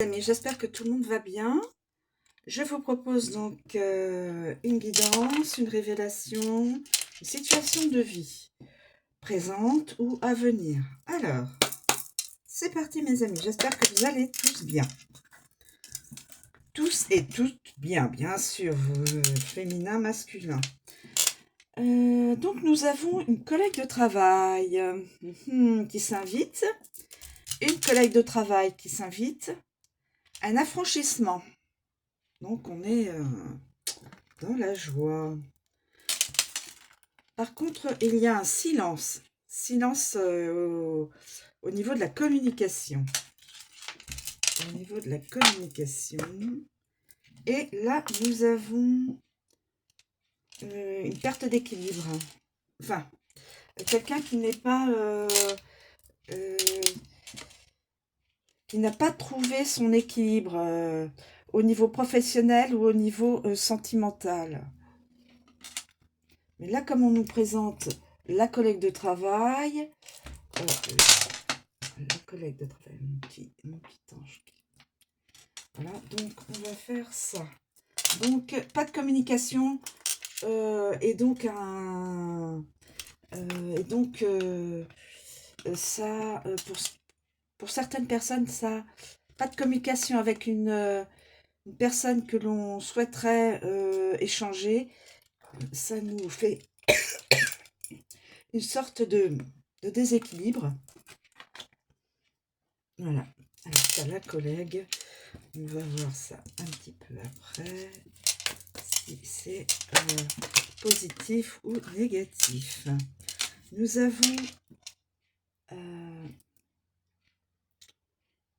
Amis, j'espère que tout le monde va bien. Je vous propose donc une guidance, une révélation, une situation de vie, présente ou à venir. Alors, c'est parti mes amis, j'espère que vous allez tous bien. Tous et toutes bien sûr, féminin, masculin. Donc nous avons une collègue de travail qui s'invite, une collègue de travail qui s'invite, un affranchissement. Donc on est dans la joie. Par contre, il y a un silence. Silence au niveau de la communication. Au niveau de la communication. Et là, nous avons une perte d'équilibre. Enfin, quelqu'un qui n'est pas... qui n'a pas trouvé son équilibre au niveau professionnel ou au niveau sentimental. Mais là, comme on nous présente la collègue de travail, la collègue de travail, mon petit ange. Voilà, donc on va faire ça. Donc, pas de communication et donc ça, pour certaines personnes, ça, pas de communication avec une personne que l'on souhaiterait échanger, ça nous fait une sorte de déséquilibre. Voilà. Alors, ça, la collègue, on va voir ça un petit peu après, si c'est positif ou négatif. Nous avons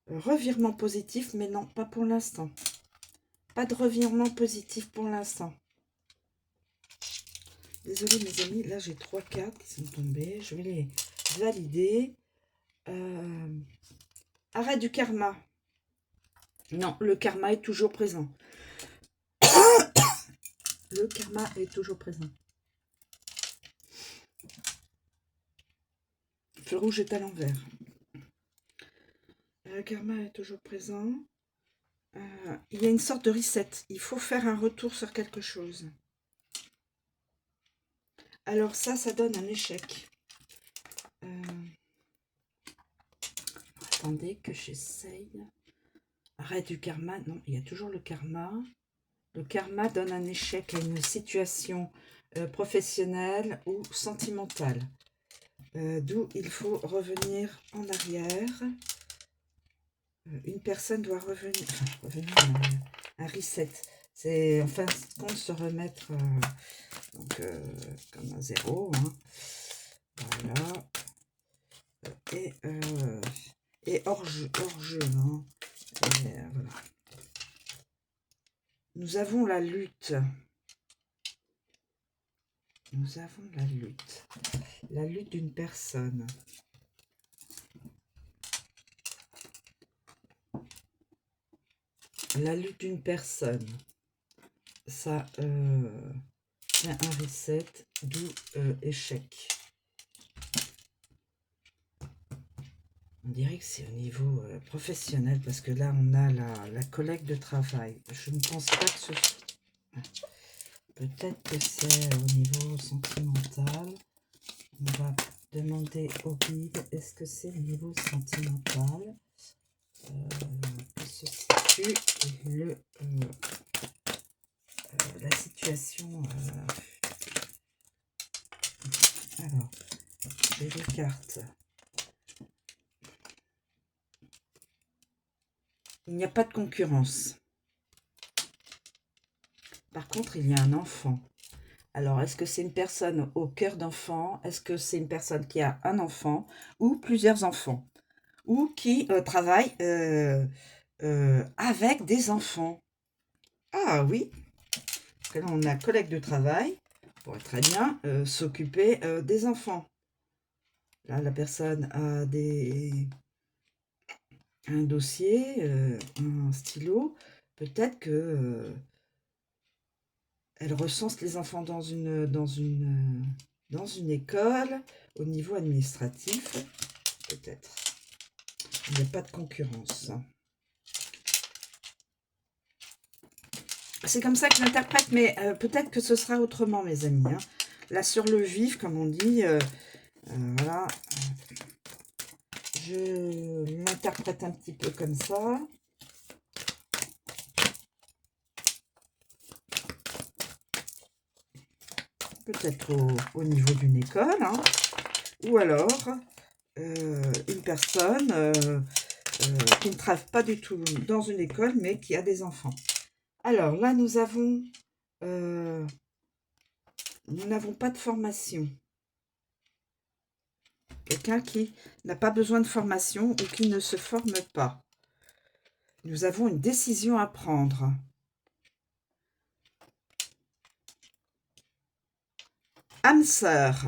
revirement positif, mais non, pas pour l'instant. Pas de revirement positif pour l'instant. Désolée mes amis, là j'ai 3 cartes qui sont tombées. Je vais les valider. Arrêt du karma. Non, le karma est toujours présent. Le karma est toujours présent. Le rouge est à l'envers. Le karma est toujours présent. Il y a une sorte de reset. Il faut faire un retour sur quelque chose. Alors ça donne un échec. Attendez que j'essaye. Arrêt du karma. Non, il y a toujours le karma. Le karma donne un échec à une situation professionnelle ou sentimentale. D'où il faut revenir en arrière. Une personne doit revenir en arrière. Un reset. C'est en fin de compte se remettre comme à zéro. Hein. Voilà. Et hors jeu. Hein. Et, voilà. Nous avons la lutte. Nous avons la lutte. La lutte d'une personne. La lutte d'une personne. Ça fait un reset, d'où échec. On dirait que c'est au niveau professionnel, parce que là, on a la collègue de travail. Je ne pense pas que ce soit... Peut-être que c'est au niveau sentimental. On va demander au guide, est-ce que c'est au niveau sentimental que se situe la situation. Alors, j'ai les cartes. Il n'y a pas de concurrence. Par contre, il y a un enfant. Alors, est-ce que c'est une personne au cœur d'enfant? Est-ce que c'est une personne qui a un enfant ou plusieurs enfants? Ou qui travaille avec des enfants? Ah oui, parce que là, on a collègue de travail, pourrait très bien s'occuper des enfants. Là, la personne a un dossier, un stylo. Peut-être que elle recense les enfants dans une école au niveau administratif. Peut-être. Il n'y a pas de concurrence. C'est comme ça que je l'interprète, mais peut-être que ce sera autrement, mes amis. Hein. Là, sur le vif, comme on dit, voilà, je l'interprète un petit peu comme ça. Peut-être au niveau d'une école, hein. Ou alors une personne qui ne travaille pas du tout dans une école, mais qui a des enfants. Alors là, nous n'avons pas de formation. Quelqu'un qui n'a pas besoin de formation ou qui ne se forme pas. Nous avons une décision à prendre. Âme sœur.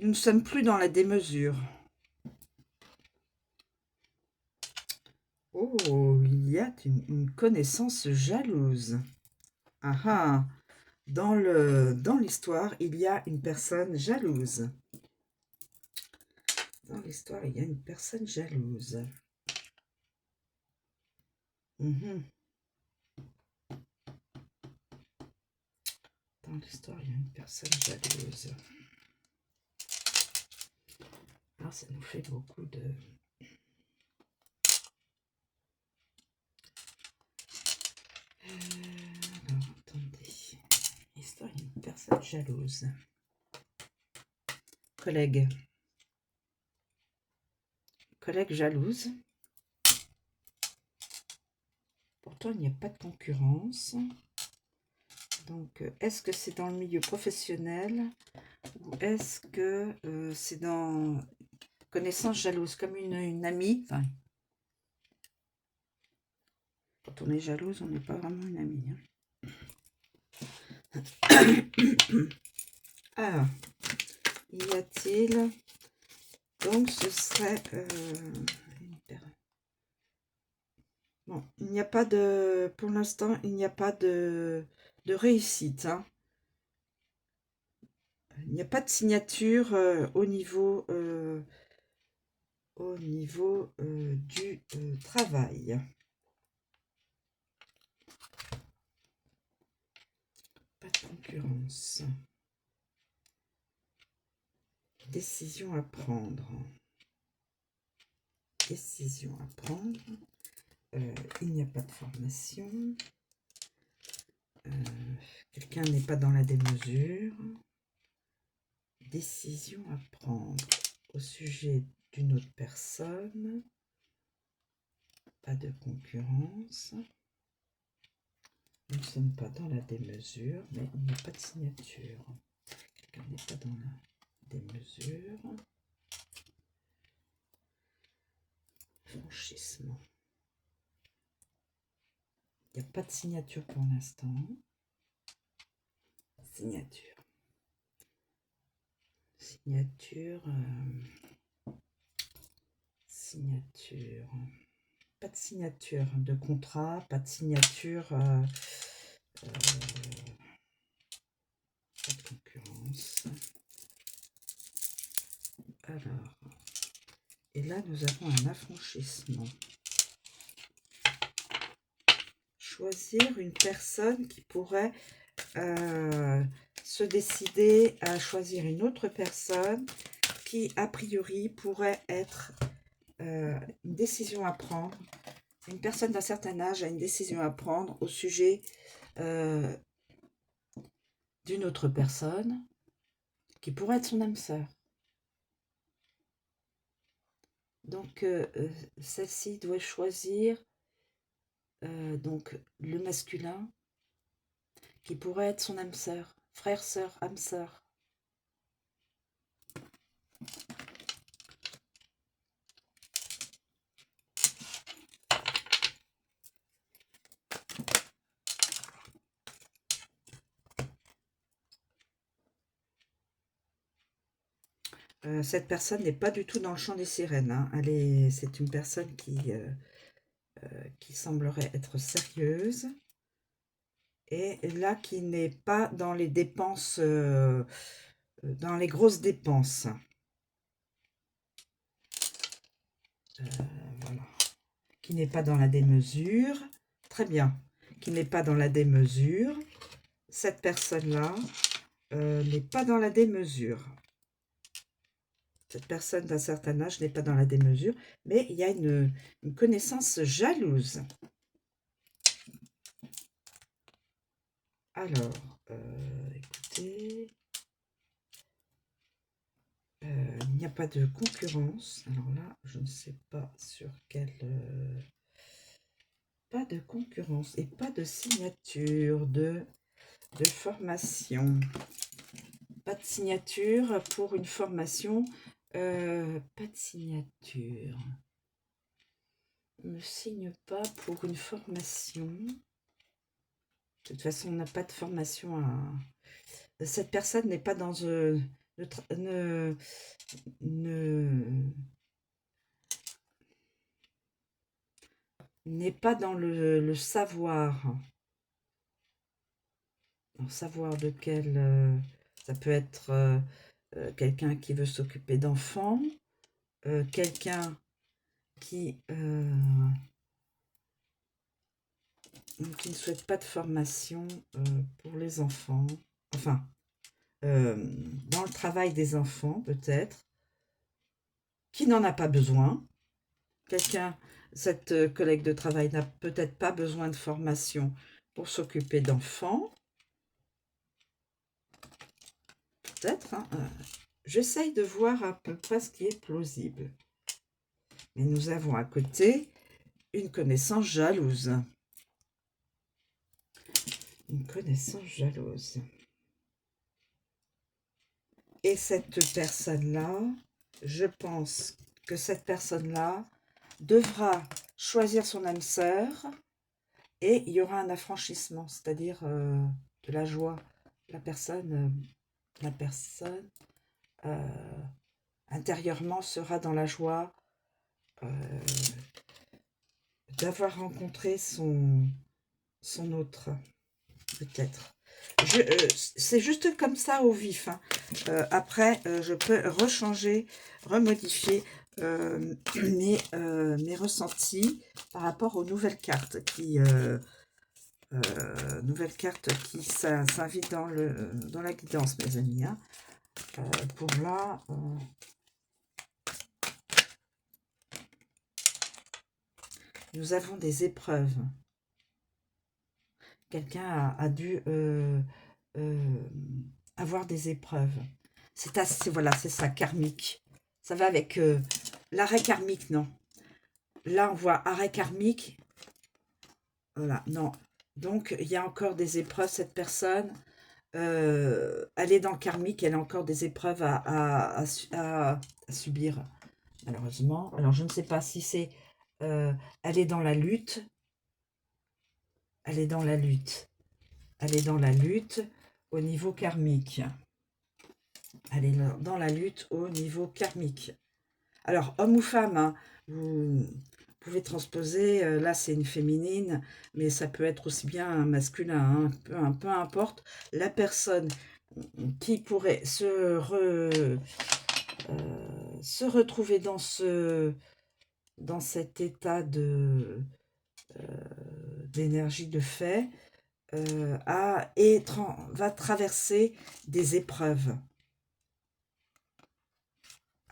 Nous ne sommes plus dans la démesure. Oh, il y a une connaissance jalouse. Ah ah. Dans l'histoire, il y a une personne jalouse. Dans l'histoire, il y a une personne jalouse. Mhm. Dans l'histoire, il y a une personne jalouse. Alors, ça nous fait beaucoup de... alors, attendez. L'histoire, il y a une personne jalouse. Collègue. Collègue jalouse. Pourtant, il n'y a pas de concurrence. Donc, est-ce que c'est dans le milieu professionnel ou est-ce que c'est dans connaissance jalouse, comme une amie? Enfin, quand on est jalouse, on n'est pas vraiment une amie. Hein. Alors, y a-t-il... Donc, ce serait... bon, il n'y a pas de... Pour l'instant, il n'y a pas de réussite. Hein. Il n'y a pas de signature au niveau du travail. Pas de concurrence. Décision à prendre. Décision à prendre. Il n'y a pas de formation. Quelqu'un n'est pas dans la démesure. Décision à prendre au sujet d'une autre personne. Pas de concurrence. Nous ne sommes pas dans la démesure, mais il n'y a pas de signature. Quelqu'un n'est pas dans la démesure. Franchissement. Il n'y a pas de signature pour l'instant. Signature. Signature. Signature. Pas de signature de contrat, pas de signature. Pas de concurrence. Alors. Et là, nous avons un affranchissement. Choisir une personne qui pourrait se décider à choisir une autre personne qui, a priori, pourrait être une décision à prendre. Une personne d'un certain âge a une décision à prendre au sujet d'une autre personne qui pourrait être son âme sœur. Donc, celle-ci doit choisir donc le masculin qui pourrait être son âme sœur, frère, sœur, âme sœur. Cette personne n'est pas du tout dans le champ des sirènes. Hein. C'est une personne qui semblerait être sérieuse et là qui n'est pas dans les dépenses, dans les grosses dépenses. Voilà. Qui n'est pas dans la démesure. Très bien. Qui n'est pas dans la démesure. Cette personne-là n'est pas dans la démesure. Cette personne d'un certain âge n'est pas dans la démesure, mais il y a une connaissance jalouse. Alors, écoutez, il n'y a pas de concurrence. Alors là, je ne sais pas sur quelle... pas de concurrence et pas de signature de formation. Pas de signature pour une formation. Pas de signature. On ne signe pas pour une formation. De toute façon, on n'a pas de formation à... Cette personne n'est pas dans... n'est pas dans le savoir. Alors, savoir de quel... ça peut être quelqu'un qui veut s'occuper d'enfants, quelqu'un qui ne souhaite pas de formation pour les enfants. Enfin, dans le travail des enfants, peut-être, qui n'en a pas besoin. Quelqu'un, cette collègue de travail n'a peut-être pas besoin de formation pour s'occuper d'enfants. Peut-être, hein, j'essaye de voir à peu près ce qui est plausible. Mais nous avons à côté une connaissance jalouse. Une connaissance jalouse. Et cette personne-là, je pense que cette personne-là devra choisir son âme sœur et il y aura un affranchissement, c'est-à-dire de la joie. La personne intérieurement sera dans la joie d'avoir rencontré son autre, peut-être. C'est juste comme ça au vif. Hein. Après, je peux rechanger, remodifier mes ressentis par rapport aux nouvelles cartes qui s'invitent dans la guidance, mes amis. Hein. Pour là, nous avons des épreuves. Quelqu'un a dû avoir des épreuves. C'est assez, voilà, c'est ça, karmique. Ça va avec l'arrêt karmique, non. Là, on voit arrêt karmique. Voilà, non. Donc, il y a encore des épreuves. Cette personne, elle est dans le karmique. Elle a encore des épreuves à subir, malheureusement. Alors, je ne sais pas si c'est... elle est dans la lutte. Elle est dans la lutte. Elle est dans la lutte au niveau karmique. Elle est dans la lutte au niveau karmique. Alors, homme ou femme, hein, vous pouvez transposer, là c'est une féminine, mais ça peut être aussi bien un masculin, hein, peu importe. La personne qui pourrait se retrouver dans cet état d'énergie de fait, va traverser des épreuves.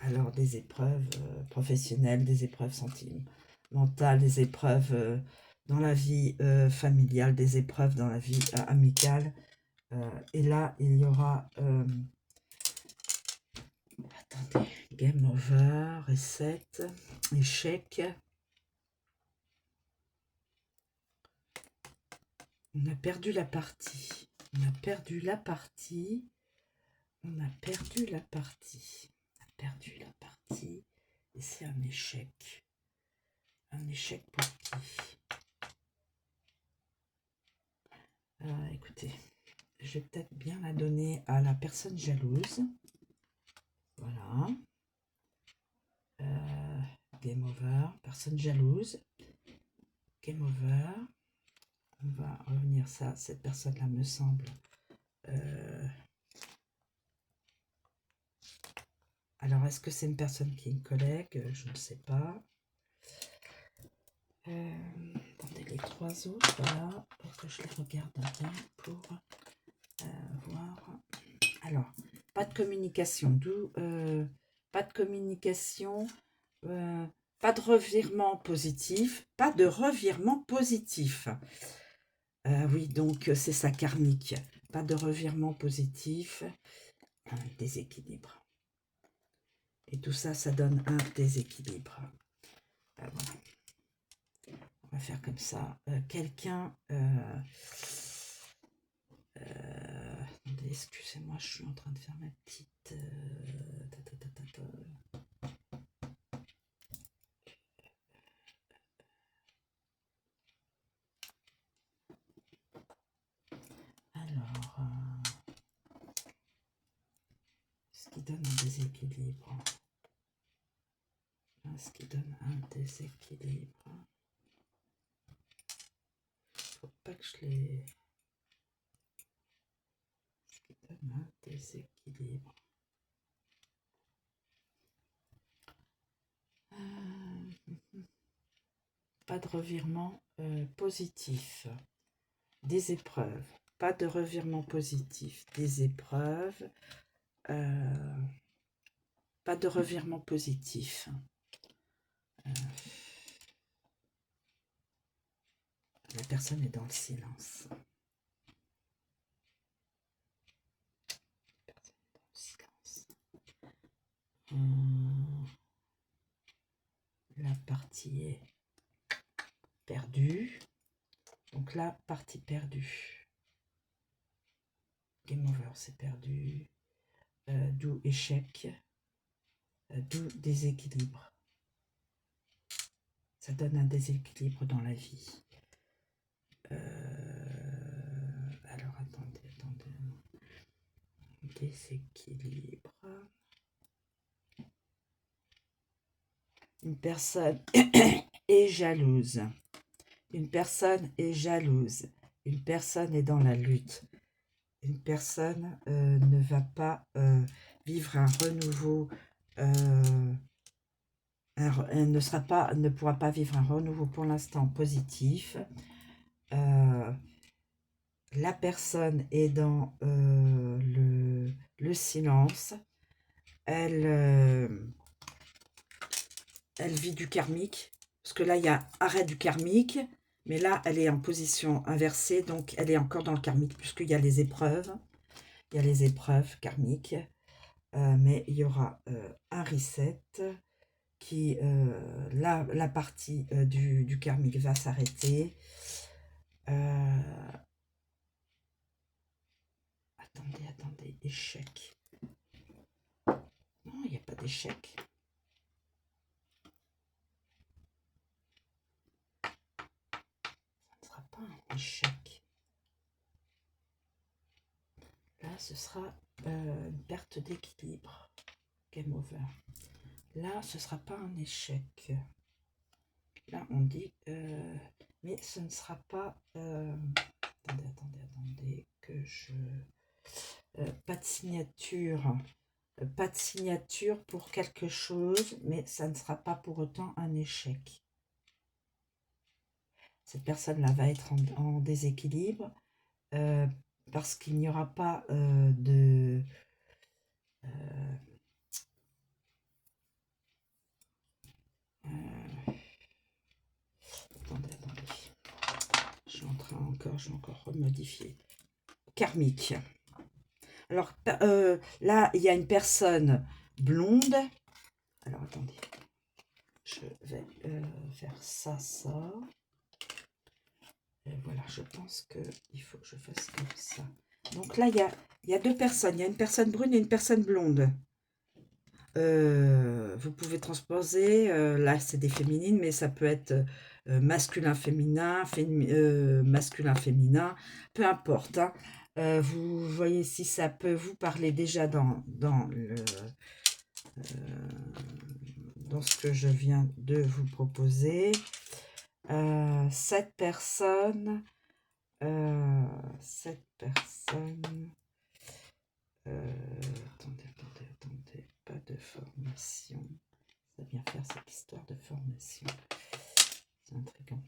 Alors, des épreuves professionnelles, des épreuves sentimentales, des épreuves dans la vie familiale, des épreuves dans la vie amicale. Et là, il y aura... attendez, game over, reset, échec. On a perdu la partie. On a perdu la partie. On a perdu la partie. On a perdu la partie. Et c'est un échec. Un échec pour qui? Écoutez, je vais peut-être bien la donner à la personne jalouse. Voilà. Game over. Personne jalouse. Game over. On va revenir ça. Cette personne-là me semble... alors, est-ce que c'est une personne qui est une collègue? Je ne sais pas. Attendez, les 3 autres, voilà, pour que je les regarde bien pour voir. Alors, pas de communication, d'où pas de communication, pas de revirement positif, pas de revirement positif. Oui, donc c'est ça karmique, pas de revirement positif, un déséquilibre. Et tout ça, ça donne un déséquilibre. Voilà. On va faire comme ça. Quelqu'un... attendez, excusez-moi, je suis en train de faire ma petite... Alors, ce qui donne un déséquilibre. Ce qui donne un déséquilibre. Faut pas que je les... Ce qui donne un déséquilibre. Pas de revirement positif. Des épreuves. Pas de revirement positif. Des épreuves. Pas de revirement positif. La personne est dans le silence. La personne est dans le silence. La partie est perdue. Donc la partie perdue. Game over, c'est perdu. D'où échec. D'où déséquilibre. Ça donne un déséquilibre dans la vie. Alors, attendez. Déséquilibre. Une personne est jalouse. Une personne est jalouse. Une personne est dans la lutte. Une personne ne va pas vivre un renouveau. Elle ne pourra pas vivre un renouveau pour l'instant positif. La personne est dans le silence. Elle vit du karmique. Parce que là, il y a arrêt du karmique. Mais là, elle est en position inversée. Donc, elle est encore dans le karmique. Puisqu'il y a les épreuves. Il y a les épreuves karmiques. Mais il y aura un reset. Qui, la partie du karmique va s'arrêter. Attendez, échec. Non, il n'y a pas d'échec. Ça ne sera pas un échec. Là, ce sera une perte d'équilibre. Game over. Là, ce ne sera pas un échec. Là, on dit... mais ce ne sera pas... attendez, que je... pas de signature. Pas de signature pour quelque chose, mais ça ne sera pas pour autant un échec. Cette personne-là va être en déséquilibre parce qu'il n'y aura pas de... attendez. Je vais encore remodifier. Karmique. Alors, là, il y a une personne blonde. Alors, attendez. Je vais faire ça. Et voilà, je pense qu'il faut que je fasse comme ça. Donc là, il y a 2 personnes. Il y a une personne brune et une personne blonde. Vous pouvez transposer. Là, c'est des féminines, mais ça peut être masculin-féminin, masculin-féminin. Peu importe. Hein. Vous voyez si ça peut vous parler déjà dans ce que je viens de vous proposer. Cette personne, attendez, pas de formation. Ça vient faire cette histoire de formation. C'est intriguant.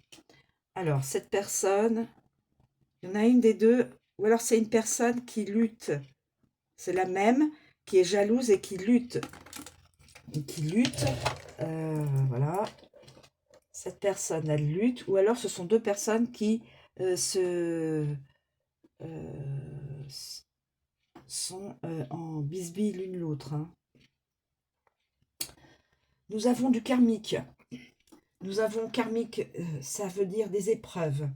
Alors, cette personne, il y en a une des deux, ou alors c'est une personne qui lutte. C'est la même, qui est jalouse et qui lutte. Voilà. Cette personne, elle lutte. Ou alors, ce sont deux personnes qui sont en bisbille l'une l'autre. Hein. Nous avons du karmique. Nous avons karmique, ça veut dire des épreuves.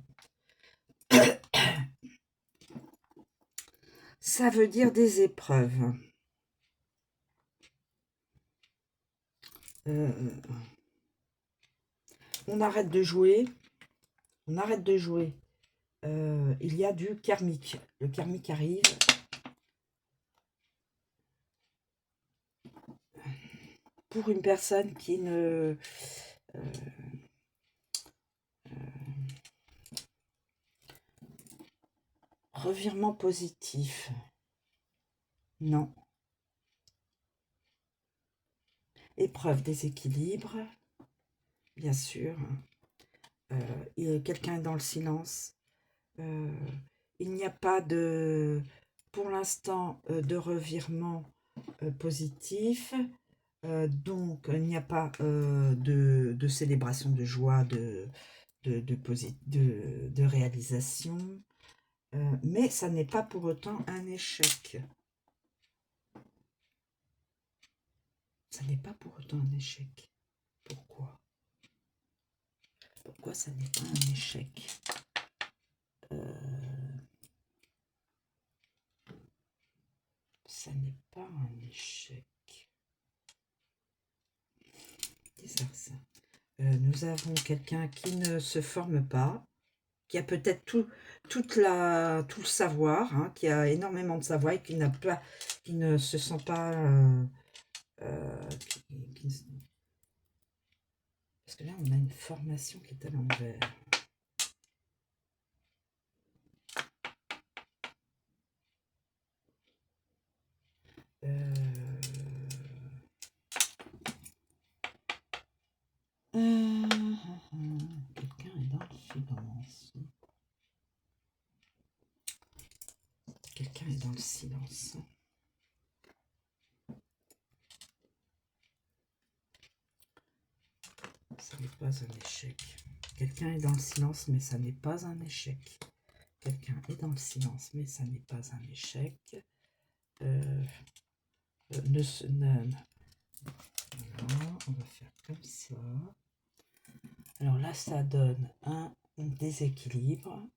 Ça veut dire des épreuves. On arrête de jouer. On arrête de jouer. Il y a du karmique. Le karmique arrive. Pour une personne qui ne... revirement positif. Non. Épreuve, déséquilibre. Bien sûr. Quelqu'un est dans le silence. Il n'y a pas de... Pour l'instant, de revirement positif. Donc, il n'y a pas de célébration de joie, de réalisation. Mais ça n'est pas pour autant un échec. Ça n'est pas pour autant un échec. Pourquoi? Pourquoi ça n'est pas un échec? Ça n'est pas un échec. Bizarre ça. Nous avons quelqu'un qui ne se forme pas, qui a peut-être tout le savoir, hein, qui a énormément de savoir et qui ne se sent pas... parce que là, on a une formation qui est à l'envers. Quelqu'un est dans le silence. Quelqu'un est dans le silence. Ça n'est pas un échec. Quelqu'un est dans le silence, mais ça n'est pas un échec. Quelqu'un est dans le silence, mais ça n'est pas un échec. Voilà, on va faire comme ça. Alors là, ça donne un déséquilibre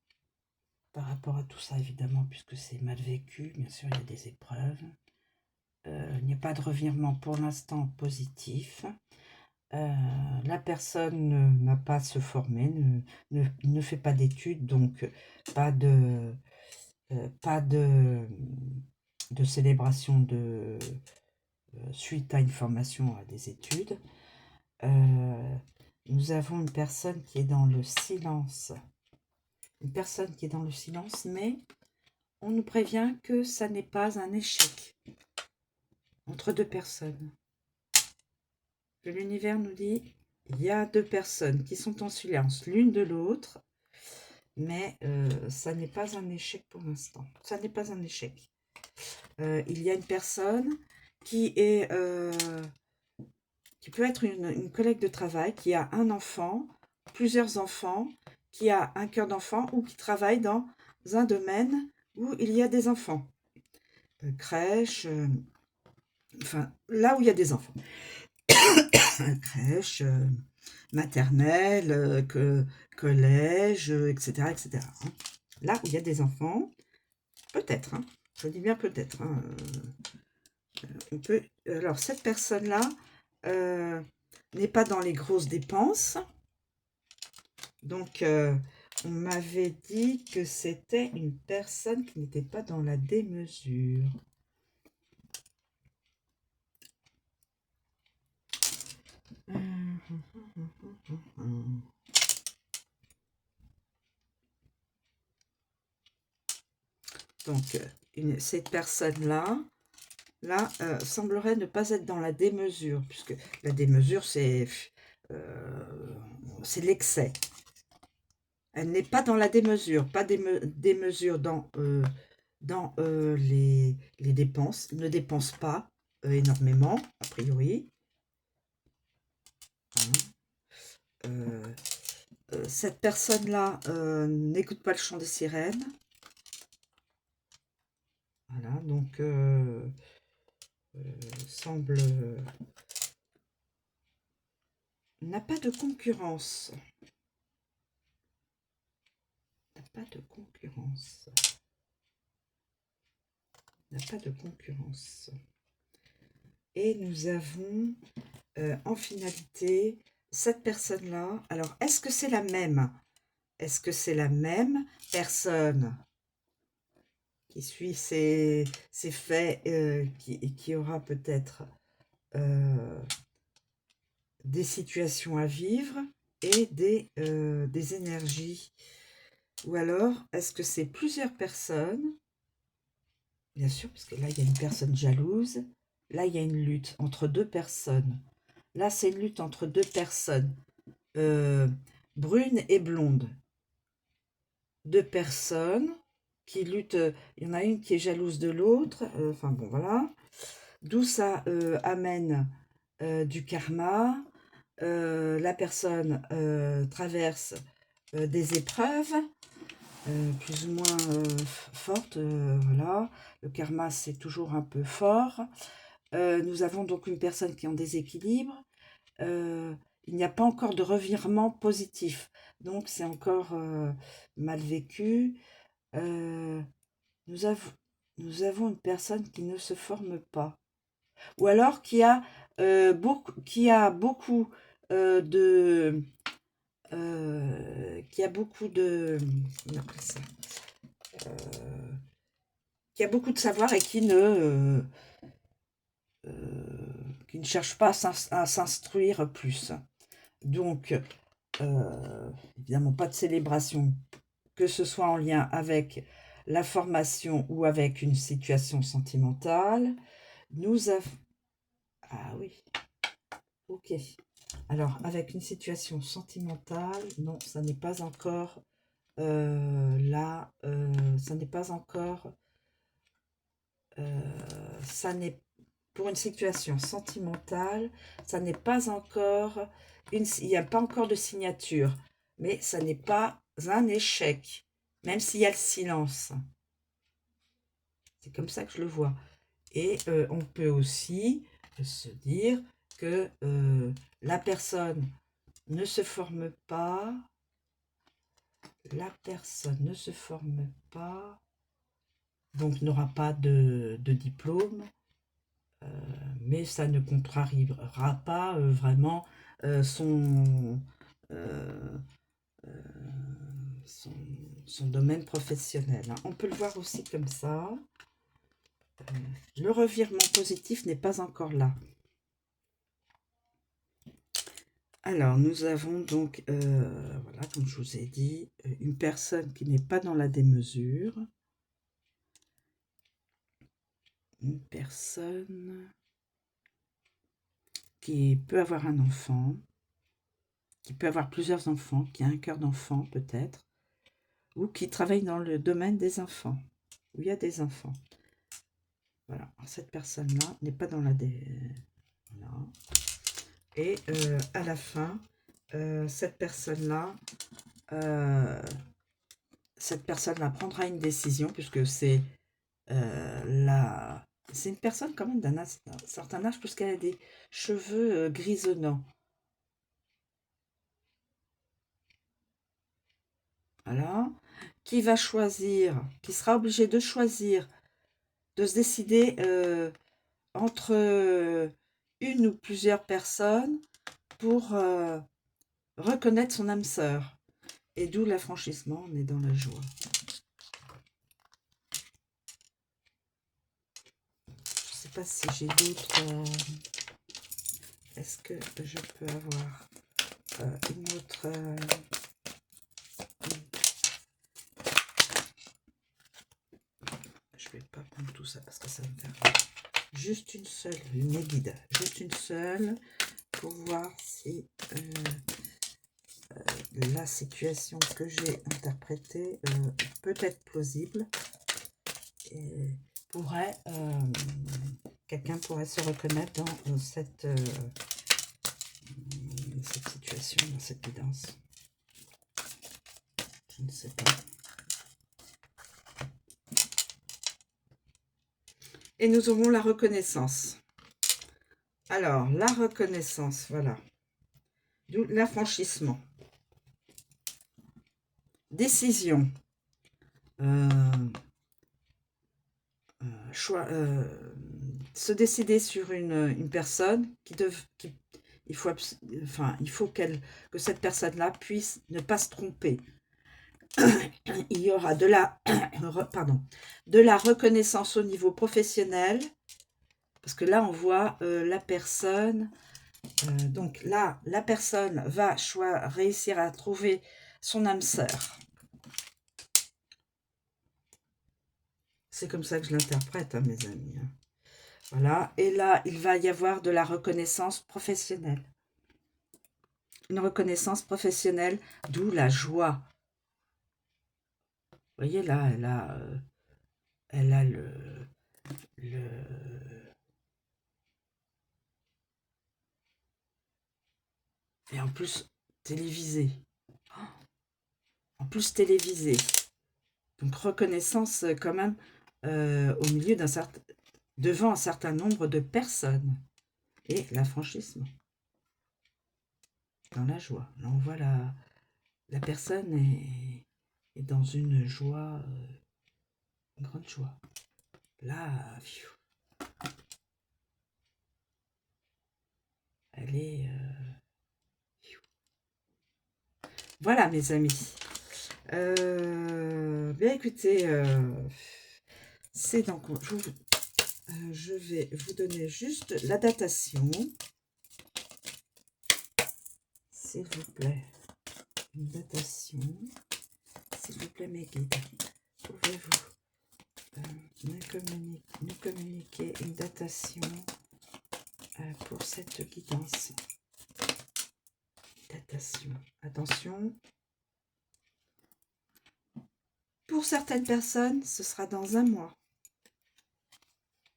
par rapport à tout ça, évidemment, puisque c'est mal vécu. Bien sûr, il y a des épreuves. Il n'y a pas de revirement pour l'instant positif. La personne n'a pas à se former, ne fait pas d'études, donc pas de célébration de suite à une formation à des études. Nous avons une personne qui est dans le silence. Une personne qui est dans le silence, mais on nous prévient que ça n'est pas un échec entre deux personnes. L'univers nous dit, il y a deux personnes qui sont en silence l'une de l'autre, mais ça n'est pas un échec pour l'instant. Ça n'est pas un échec. Il y a une personne qui peut être une collègue de travail, qui a un enfant, plusieurs enfants, qui a un cœur d'enfant ou qui travaille dans un domaine où il y a des enfants. Crèche, enfin, là où il y a des enfants. Crèche, maternelle, collège, etc. etc. hein. Là où il y a des enfants, peut-être, hein, je dis bien peut-être. Hein, on peut, alors, cette personne-là n'est pas dans les grosses dépenses. Donc, on m'avait dit que c'était une personne qui n'était pas dans la démesure. Donc, cette personne-là, semblerait ne pas être dans la démesure, puisque la démesure, c'est c'est l'excès. Elle n'est pas dans la démesure, pas démesure dans les dépenses, ne dépense pas énormément, a priori. Hein. Cette personne-là n'écoute pas le chant des sirènes. Voilà, donc semble... n'a pas de concurrence. N'a pas de concurrence. N'a pas de concurrence. Et nous avons en finalité cette personne-là. Alors, est-ce que c'est la même? Est-ce que c'est la même personne qui suit ses faits, qui aura peut-être des situations à vivre et des énergies? Ou alors, est-ce que c'est plusieurs personnes? Bien sûr, parce que là, il y a une personne jalouse. Là, il y a une lutte entre deux personnes. Là, c'est une lutte entre deux personnes, brunes et blondes. Deux personnes qui luttent. Il y en a une qui est jalouse de l'autre. Enfin, bon, voilà. D'où ça amène du karma. La personne traverse des épreuves plus ou moins fortes. Voilà. Le karma, c'est toujours un peu fort. Nous avons donc une personne qui est en déséquilibre. Il n'y a pas encore de revirement positif. Donc, c'est encore mal vécu. Nous avons une personne qui ne se forme pas. Ou alors qui a beaucoup de... qui a beaucoup de... on appelle ça, qui a beaucoup de savoir et qui ne cherche pas à s'instruire plus. Donc, évidemment, pas de célébration, que ce soit en lien avec la formation ou avec une situation sentimentale. Nous avons... Ah oui, ok. Alors, avec une situation sentimentale, non, ça n'est pas encore là, ça n'est pas encore... ça n'est pour une situation sentimentale, ça n'est pas encore il n'y a pas encore de signature, mais ça n'est pas un échec, même s'il y a le silence. C'est comme ça que je le vois. Et on peut aussi se dire que la personne ne se forme pas, donc n'aura pas de diplôme, mais ça ne contrariera pas vraiment son, son domaine professionnel. Hein. On peut le voir aussi comme ça. Le revirement positif n'est pas encore là. Alors, nous avons donc, voilà, comme je vous ai dit, une personne qui n'est pas dans la démesure. Une personne qui peut avoir un enfant, qui peut avoir plusieurs enfants, qui a un cœur d'enfant peut-être, ou qui travaille dans le domaine des enfants, où il y a des enfants. Voilà, cette personne-là n'est pas dans la voilà. Et à la fin, cette personne-là prendra une décision, puisque c'est c'est une personne quand même d'un certain âge, puisqu'elle a des cheveux grisonnants. Voilà. Qui va choisir, qui sera obligé de choisir, de se décider entre une ou plusieurs personnes pour reconnaître son âme sœur. Et d'où l'affranchissement, on est dans la joie. Je ne sais pas si j'ai d'autres... Est-ce que je peux avoir une autre... Je ne vais pas prendre tout ça parce que ça me fait... Juste une seule, mes guides. Juste une seule pour voir si la situation que j'ai interprétée peut être plausible et quelqu'un pourrait se reconnaître dans cette situation, dans cette guidance. Je ne sais pas. Et nous aurons la reconnaissance. Alors, la reconnaissance, voilà. D'où l'affranchissement. Décision. Choix. Se décider sur une personne il faut que cette personne-là puisse ne pas se tromper. Il y aura de la reconnaissance au niveau professionnel, parce que là on voit la personne, donc là la personne va réussir à trouver son âme sœur. C'est comme ça que je l'interprète, hein, mes amis. Voilà, et là il va y avoir de la reconnaissance professionnelle. Une reconnaissance professionnelle, d'où la joie. Vous voyez là, elle a et en plus télévisé. En plus télévisé. Donc reconnaissance quand même au milieu devant un certain nombre de personnes. Et l'affranchissement. Dans la joie. Là on voit la personne est dans une joie, une grande joie. Là, elle est... Voilà mes amis. Bien écoutez, c'est donc... Je vais vous donner juste la datation. S'il vous plaît. Une datation. S'il vous plaît mes guides. Pouvez-vous nous communiquer une datation pour cette guidance. Datation. Attention. Pour certaines personnes, ce sera dans un mois.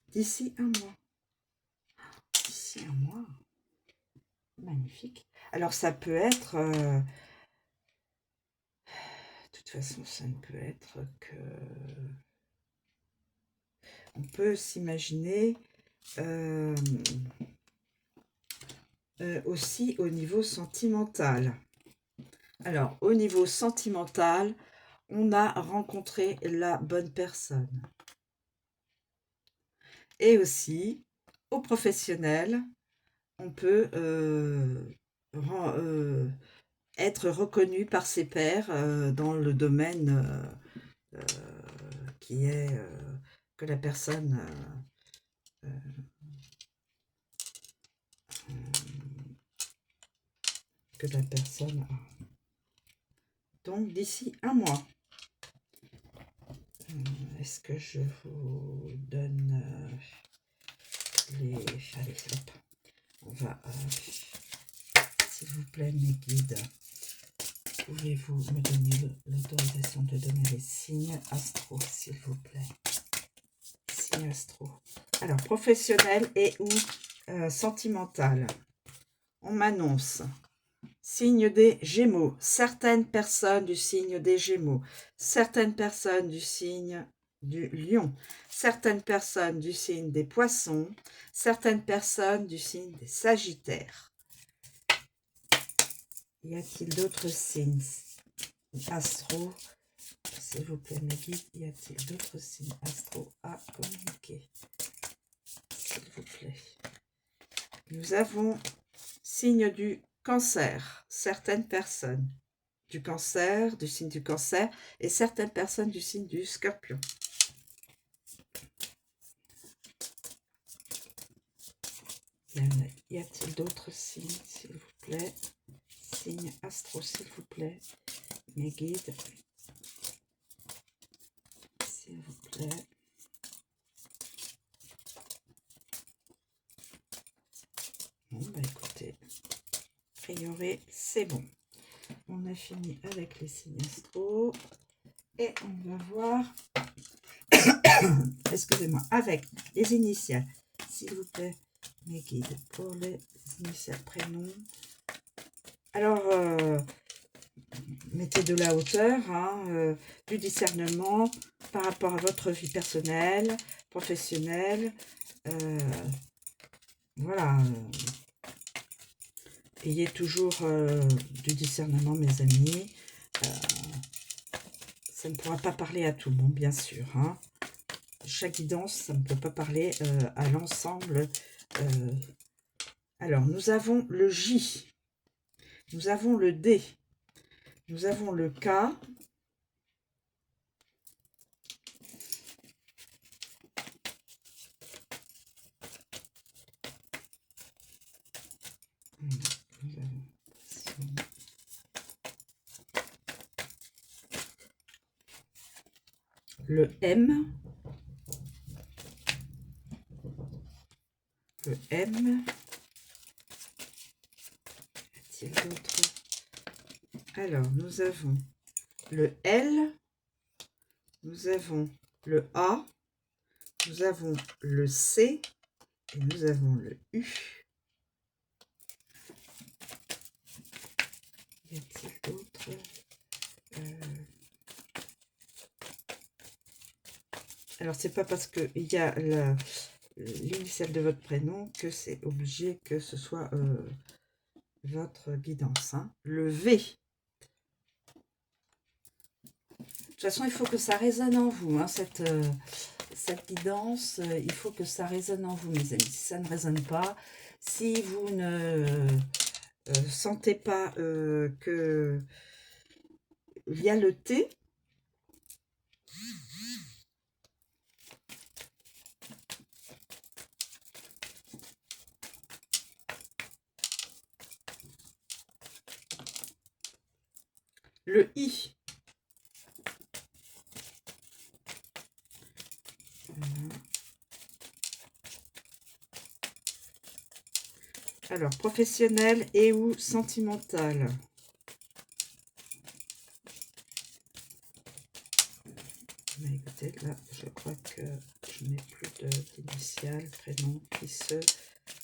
D'ici un mois. D'ici un mois. Magnifique. Alors ça peut être... de toute façon, ça ne peut être que... On peut s'imaginer aussi au niveau sentimental. Alors, au niveau sentimental, on a rencontré la bonne personne. Et aussi, au professionnel, on peut être reconnu par ses pairs dans le domaine qui est que la personne a. Donc, d'ici un mois. Est-ce que je vous donne les... Allez, hop. On va... s'il vous plaît, mes guides, pouvez-vous me donner l'autorisation de donner les signes astro, s'il vous plaît. Signes astro. Alors, professionnel et ou sentimental. On m'annonce... Signe des Gémeaux, certaines personnes du signe des Gémeaux, certaines personnes du signe du Lion, certaines personnes du signe des Poissons, certaines personnes du signe des Sagittaires. Y a-t-il d'autres signes astro, s'il vous plaît mes guides, y a-t-il d'autres signes astro à communiquer, s'il vous plaît? Nous avons signe du Cancer, certaines personnes du Cancer, du signe du Cancer, et certaines personnes du signe du Scorpion. Y a-t-il d'autres signes, s'il vous plaît? Signes astro, s'il vous plaît, mes guides, s'il vous plaît. Bon, bah écoutez, priori, c'est bon. On a fini avec les signes astro. Et on va voir, excusez-moi, avec les initiales. S'il vous plaît, mes guides, pour les initiales prénoms. Alors, mettez de la hauteur, hein, du discernement par rapport à votre vie personnelle, professionnelle. Voilà. Ayez toujours du discernement, mes amis. Ça ne pourra pas parler à tout le monde, bien sûr. Hein. Chaque guidance, ça ne peut pas parler à l'ensemble. Alors, nous avons le J. Nous avons le D. Nous avons le K. Le M. Le M. Y a-t-il d'autres? Alors, nous avons le L. Nous avons le A. Nous avons le C. Et nous avons le U. Y a-t-il d'autres? Alors, c'est pas parce qu'il y a l'initiale de votre prénom que c'est obligé que ce soit votre guidance. Hein. Le V. De toute façon, il faut que ça résonne en vous. Hein, cette guidance, il faut que ça résonne en vous, mes amis. Si ça ne résonne pas, si vous ne sentez pas que il y a le T, le I. Alors, professionnel et ou sentimental. Mais écoutez, là, je crois que je n'ai plus d'initiales, prénoms qui se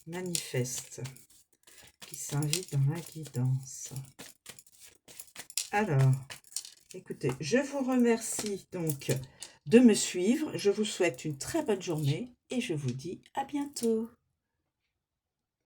manifestent, qui s'invitent dans la guidance. Alors, écoutez, je vous remercie donc de me suivre. Je vous souhaite une très bonne journée et je vous dis à bientôt.